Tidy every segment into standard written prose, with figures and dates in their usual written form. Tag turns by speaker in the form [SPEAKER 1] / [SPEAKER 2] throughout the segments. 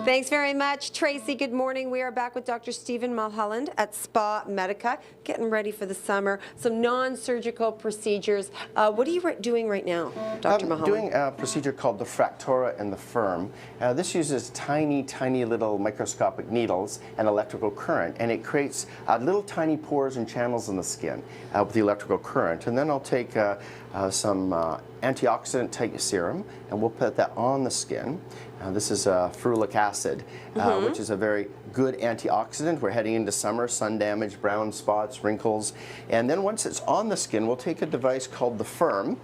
[SPEAKER 1] Thanks very much, Tracy. Good morning. We are back with Dr. Stephen Mulholland at SpaMedica, getting ready for the summer. Some non-surgical procedures. What are you doing right now, Dr. Mulholland?
[SPEAKER 2] I'm doing a procedure called the Fractura and the Firm. This uses tiny, tiny little microscopic needles and electrical current, and it creates little tiny pores and channels in the skin with the electrical current. And then I'll take some antioxidant type serum, and we'll put that on the skin. This is ferulic acid, which is a very good antioxidant. We're heading into summer, sun damage, brown spots, wrinkles. And then once it's on the skin, we'll take a device called the Firm.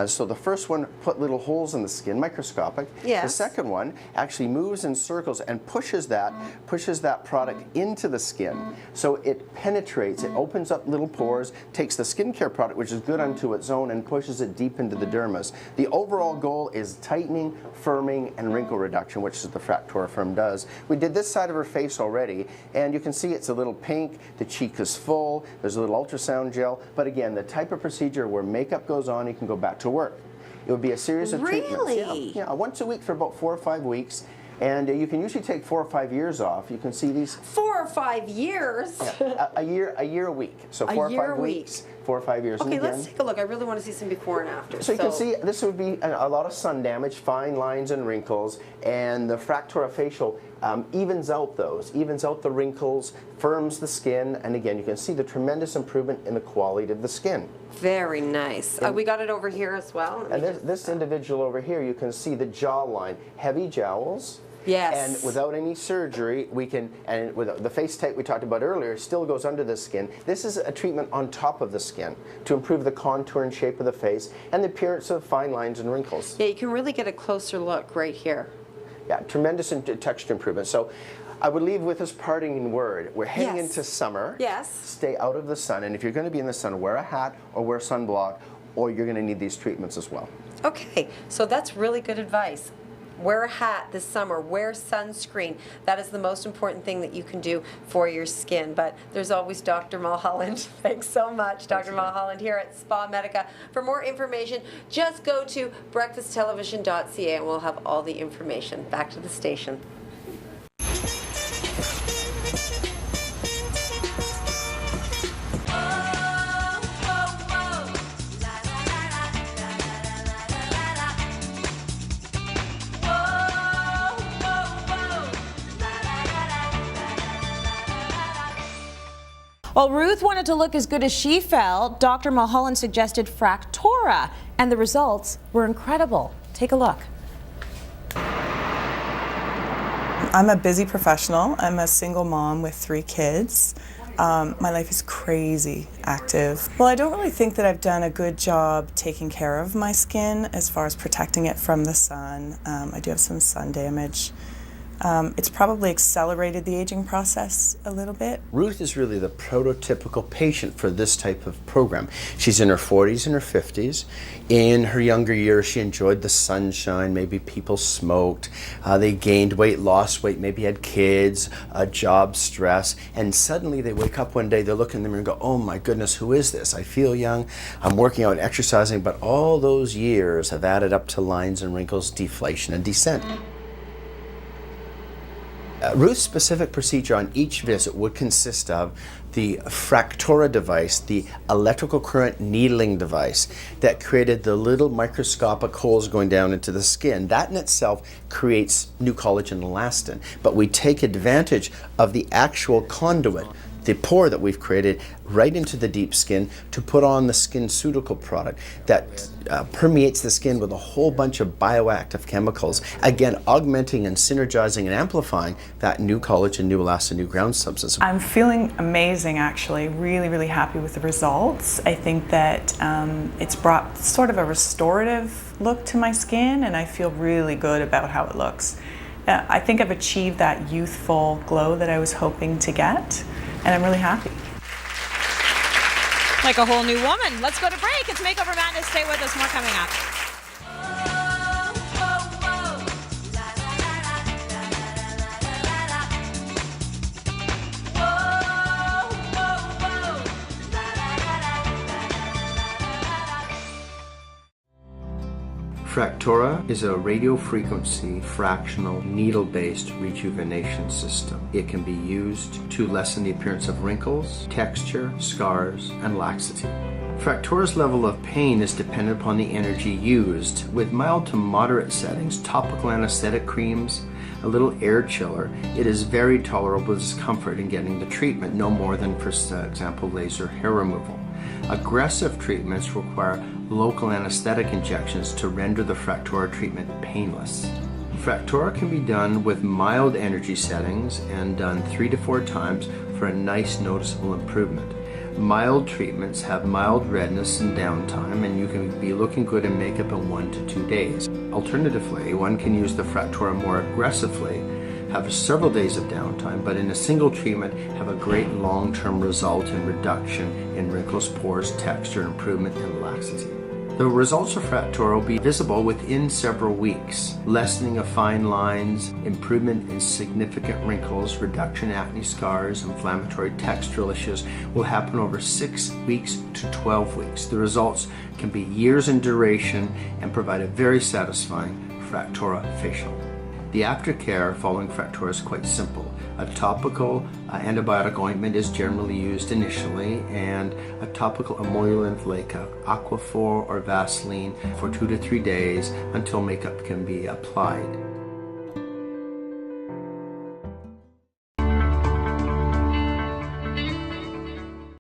[SPEAKER 2] So the first one put little holes in the skin, microscopic.
[SPEAKER 1] Yes.
[SPEAKER 2] The second one actually moves in circles and pushes that product into the skin. So it penetrates, it opens up little pores, takes the skincare product, which is good unto its own, and pushes it deep into the dermis. The overall goal is tightening, firming, and wrinkle reduction, which is the Fractura Firm does. We did this side of her face already, and you can see it's a little pink, the cheek is full, there's a little ultrasound gel, but again, the type of procedure where makeup goes on, you can go back to work. It would be a series of treatments.
[SPEAKER 1] Really?
[SPEAKER 2] Yeah, once a week for about 4 or 5 weeks. And you can usually take 4 or 5 years off. You can see these
[SPEAKER 1] 4 or 5 years.
[SPEAKER 2] Yeah, a year a week. So 4 or 5 weeks, 4 or 5 years.
[SPEAKER 1] Okay,
[SPEAKER 2] and
[SPEAKER 1] let's take a look. I really want to see some before and after.
[SPEAKER 2] So you can see this would be a lot of sun damage, fine lines and wrinkles, and the Fractura facial evens out the wrinkles, firms the skin, and again, you can see the tremendous improvement in the quality of the skin.
[SPEAKER 1] Very nice. We got it over here as well.
[SPEAKER 2] And this individual over here, you can see the jawline, heavy jowls.
[SPEAKER 1] Yes.
[SPEAKER 2] And without any surgery, we can, and with the face type we talked about earlier, still goes under the skin. This is a treatment on top of the skin to improve the contour and shape of the face and the appearance of fine lines and wrinkles.
[SPEAKER 1] Yeah, you can really get a closer look right here.
[SPEAKER 2] Yeah, tremendous texture improvement. So I would leave with this parting word. We're heading into summer.
[SPEAKER 1] Yes.
[SPEAKER 2] Stay out of the sun, and if you're going to be in the sun, wear a hat or wear sunblock, or you're going to need these treatments as well.
[SPEAKER 1] Okay, so that's really good advice. Wear a hat this summer, wear sunscreen. That is the most important thing that you can do for your skin. But there's always Dr. Mulholland. Thanks so much, Dr. Mulholland here at SpaMedica. For more information, just go to breakfasttelevision.ca and we'll have all the information. Back to the station.
[SPEAKER 3] While Ruth wanted to look as good as she felt, Dr. Mulholland suggested Fractura, and the results were incredible. Take a look.
[SPEAKER 4] I'm a busy professional. I'm a single mom with 3 kids. My life is crazy active. Well, I don't really think that I've done a good job taking care of my skin as far as protecting it from the sun. I do have some sun damage. It's probably accelerated the aging process a little bit.
[SPEAKER 2] Ruth is really the prototypical patient for this type of program. She's in her 40s and her 50s. In her younger years, she enjoyed the sunshine. Maybe people smoked. They gained weight, lost weight, maybe had kids, job stress. And suddenly they wake up one day, they look in the mirror and go, oh my goodness, who is this? I feel young, I'm working out and exercising, but all those years have added up to lines and wrinkles, deflation and descent. Ruth's specific procedure on each visit would consist of the Fractura device, the electrical current needling device that created the little microscopic holes going down into the skin. That in itself creates new collagen and elastin, but we take advantage of the actual conduit, the pore that we've created right into the deep skin to put on the SkinCeutical product that permeates the skin with a whole bunch of bioactive chemicals, again augmenting and synergizing and amplifying that new collagen, new elastin, new ground substance.
[SPEAKER 4] I'm feeling amazing actually, really happy with the results. I think that it's brought sort of a restorative look to my skin and I feel really good about how it looks. I think I've achieved that youthful glow that I was hoping to get. And I'm really happy.
[SPEAKER 3] Like a whole new woman. Let's go to break. It's Makeover Madness. Stay with us. More coming up.
[SPEAKER 2] Fractora is a radiofrequency fractional needle-based rejuvenation system. It can be used to lessen the appearance of wrinkles, texture, scars, and laxity. Fractora's level of pain is dependent upon the energy used. With mild to moderate settings, topical anesthetic creams, a little air chiller, it is very tolerable discomfort in getting the treatment, no more than, for example, laser hair removal. Aggressive treatments require local anesthetic injections to render the Fractora treatment painless. Fractora can be done with mild energy settings and done 3 to 4 times for a nice noticeable improvement. Mild treatments have mild redness and downtime, and you can be looking good in makeup in 1 to 2 days. Alternatively, one can use the Fractora more aggressively, have several days of downtime, but in a single treatment have a great long-term result in reduction in wrinkles, pores, texture, improvement in laxity. The results of Fractora will be visible within several weeks. Lessening of fine lines, improvement in significant wrinkles, reduction in acne scars, inflammatory textural issues will happen over 6 weeks to 12 weeks. The results can be years in duration and provide a very satisfying Fractora facial. The aftercare following Fractora is quite simple. A topical antibiotic ointment is generally used initially, and a topical emollient like Aquaphor or Vaseline for 2 to 3 days until makeup can be applied.